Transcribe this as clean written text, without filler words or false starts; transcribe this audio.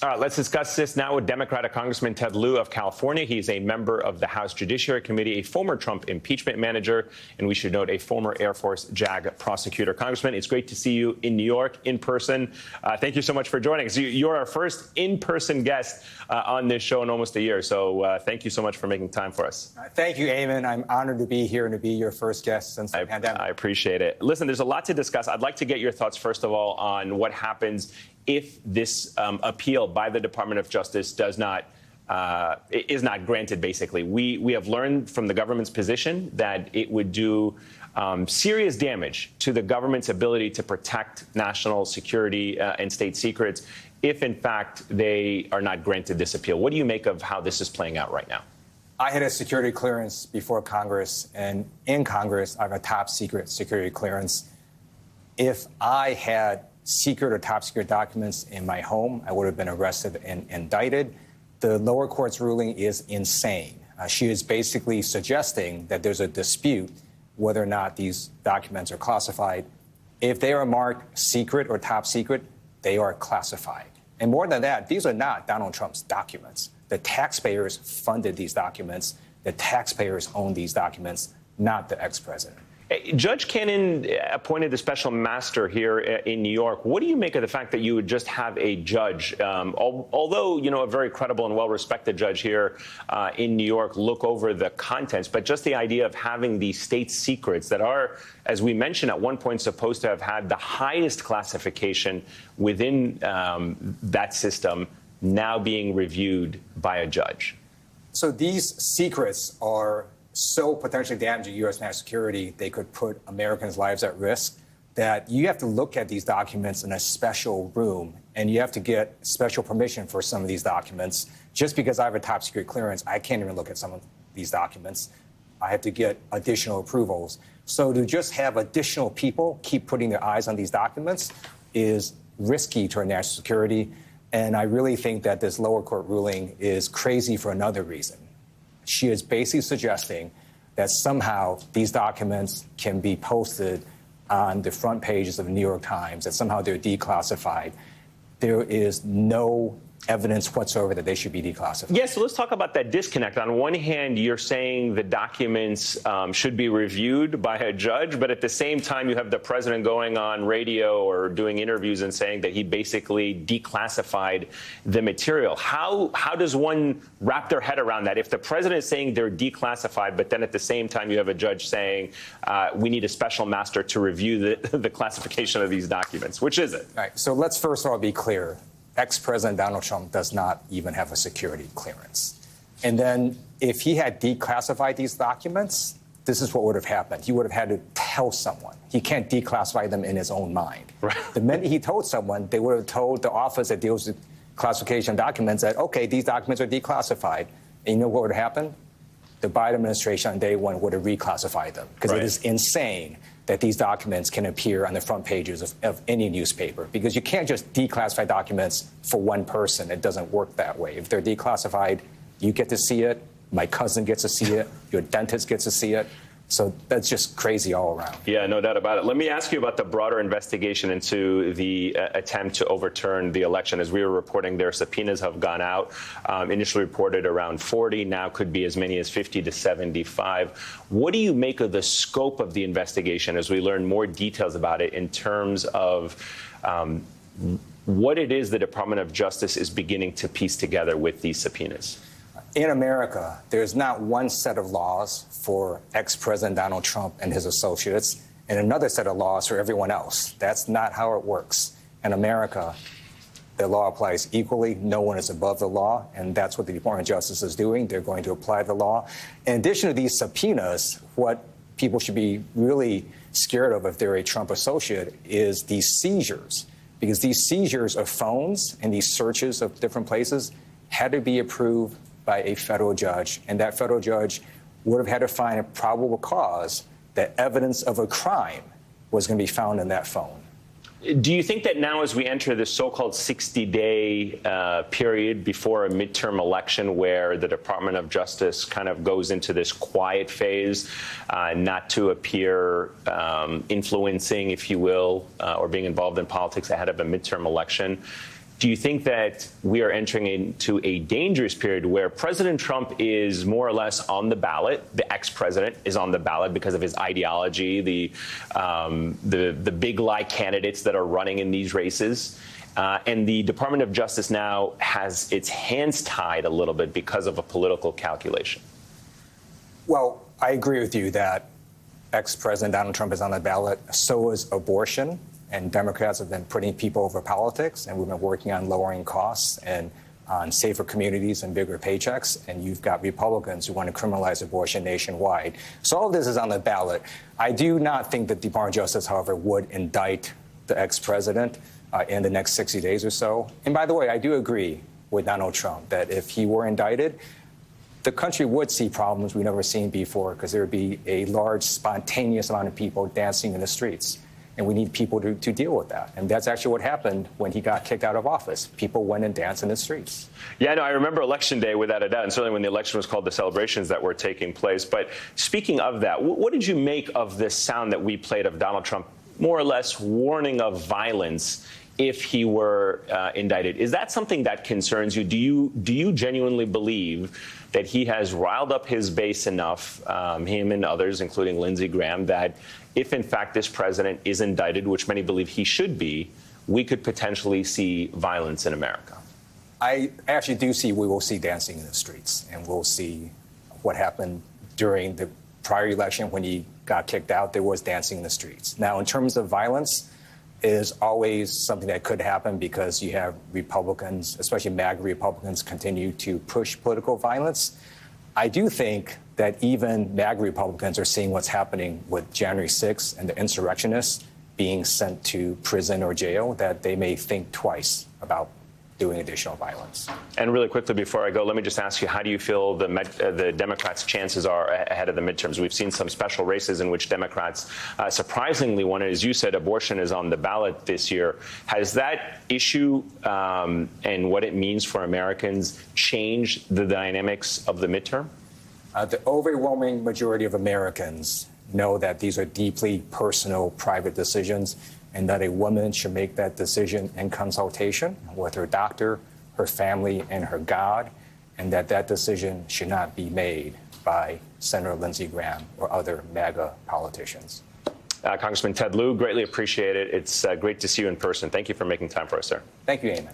All right, let's discuss this now with Democratic Congressman Ted Lieu of California. He's a member of the House Judiciary Committee, a former Trump impeachment manager, and we should note a former Air Force JAG prosecutor. Congressman, it's great to see you in New York in person. Thank you so much for joining us. You're our first in-person guest on this show in almost a year, so thank you so much for making time for us. Thank you, Ayman. I'm honored to be here and to be your first guest since the pandemic. I appreciate it. Listen, there's a lot to discuss. I'd like to get your thoughts, first of all, on what happens if this appeal by the Department of Justice is not granted, basically. We have learned from the government's position that it would do serious damage to the government's ability to protect national security and state secrets if, in fact, they are not granted this appeal. What do you make of how this is playing out right now? I had a security clearance before Congress, and in Congress, I have a top secret security clearance. If I had secret or top secret documents in my home, I would have been arrested and indicted. The lower court's ruling is insane. She is basically suggesting that there's a dispute whether or not these documents are classified. If they are marked secret or top secret, they are classified. And more than that, these are not Donald Trump's documents. The taxpayers funded these documents. The taxpayers own these documents, not the ex-president. Judge Cannon appointed the special master here in New York. What do you make of the fact that you would just have a judge, although, you know, a very credible and well-respected judge here in New York, look over the contents, but just the idea of having these state secrets that are, as we mentioned at one point, supposed to have had the highest classification within that system now being reviewed by a judge? So these secrets are so potentially damaging U.S. national security, they could put Americans' lives at risk, that you have to look at these documents in a special room, and you have to get special permission for some of these documents. Just because I have a top secret clearance, I can't even look at some of these documents. I have to get additional approvals. So to just have additional people keep putting their eyes on these documents is risky to our national security. And I really think that this lower court ruling is crazy for another reason. She is basically suggesting that somehow these documents can be posted on the front pages of the New York Times, that somehow they're declassified. There is no evidence whatsoever that they should be declassified. Yes, so let's talk about that disconnect. On one hand, you're saying the documents should be reviewed by a judge, but at the same time, you have the president going on radio or doing interviews and saying that he basically declassified the material. How does one wrap their head around that? If the president is saying they're declassified, but then at the same time, you have a judge saying we need a special master to review the classification of these documents. Which is it? All right, so let's first of all be clear. Ex-President Donald Trump does not even have a security clearance. And then if he had declassified these documents, this is what would have happened. He would have had to tell someone. He can't declassify them in his own mind. Right. The minute he told someone, they would have told the office that deals with classification documents that, OK, these documents are declassified. And you know what would have happened? The Biden administration on day one would have reclassified them, because It is insane that these documents can appear on the front pages of any newspaper, because you can't just declassify documents for one person. It doesn't work that way. If they're declassified, you get to see it. My cousin gets to see it. Your dentist gets to see it. So that's just crazy all around. Yeah, no doubt about it. Let me ask you about the broader investigation into the attempt to overturn the election. As we were reporting, their subpoenas have gone out. Initially reported around 40, now could be as many as 50 to 75. What do you make of the scope of the investigation as we learn more details about it in terms of what it is the Department of Justice is beginning to piece together with these subpoenas? In America, there's not one set of laws for ex-President Donald Trump and his associates and another set of laws for everyone else. That's not how it works. In America, the law applies equally. No one is above the law, and that's what the Department of Justice is doing. They're going to apply the law. In addition to these subpoenas, what people should be really scared of if they're a Trump associate is these seizures, because these seizures of phones and these searches of different places had to be approved by a federal judge, and that federal judge would have had to find a probable cause that evidence of a crime was going to be found in that phone. Do you think that now, as we enter this so-called 60-day period before a midterm election, where the Department of Justice kind of goes into this quiet phase, not to appear influencing, if you will, or being involved in politics ahead of a midterm election, do you think that we are entering into a dangerous period where President Trump is more or less on the ballot, the ex-president is on the ballot because of his ideology, the big lie candidates that are running in these races, and the Department of Justice now has its hands tied a little bit because of a political calculation? Well, I agree with you that ex-President Donald Trump is on the ballot. So is abortion. And Democrats have been putting people over politics, and we've been working on lowering costs and on safer communities and bigger paychecks. And you've got Republicans who want to criminalize abortion nationwide. So all of this is on the ballot. I do not think that the Department of Justice, however, would indict the ex-president in the next 60 days or so. And by the way, I do agree with Donald Trump that if he were indicted, the country would see problems we've never seen before, because there would be a large, spontaneous amount of people dancing in the streets. And we need people to deal with that. And that's actually what happened when he got kicked out of office. People went and danced in the streets. Yeah, no, I remember Election Day without a doubt, and certainly when the election was called, the celebrations that were taking place. But speaking of that, what did you make of this sound that we played of Donald Trump more or less warning of violence if he were indicted? Is that something that concerns you? Do you genuinely believe that he has riled up his base enough, him and others, including Lindsey Graham, that if, in fact, this president is indicted, which many believe he should be, we could potentially see violence in America? I actually do see we will see dancing in the streets, and we'll see what happened during the prior election when he got kicked out. There was dancing in the streets. Now, in terms of violence, it is always something that could happen because you have Republicans, especially MAGA Republicans, continue to push political violence. I do think that even MAGA Republicans are seeing what's happening with January 6th and the insurrectionists being sent to prison or jail, that they may think twice about doing additional violence. And really quickly before I go, let me just ask you, how do you feel the Democrats' chances are ahead of the midterms? We've seen some special races in which Democrats surprisingly won. As you said, abortion is on the ballot this year. Has that issue and what it means for Americans changed the dynamics of the midterm? The overwhelming majority of Americans know that these are deeply personal, private decisions, and that a woman should make that decision in consultation with her doctor, her family, and her God, and that that decision should not be made by Senator Lindsey Graham or other MAGA politicians. Congressman Ted Lieu, greatly appreciate it. It's great to see you in person. Thank you for making time for us, sir. Thank you, Ayman.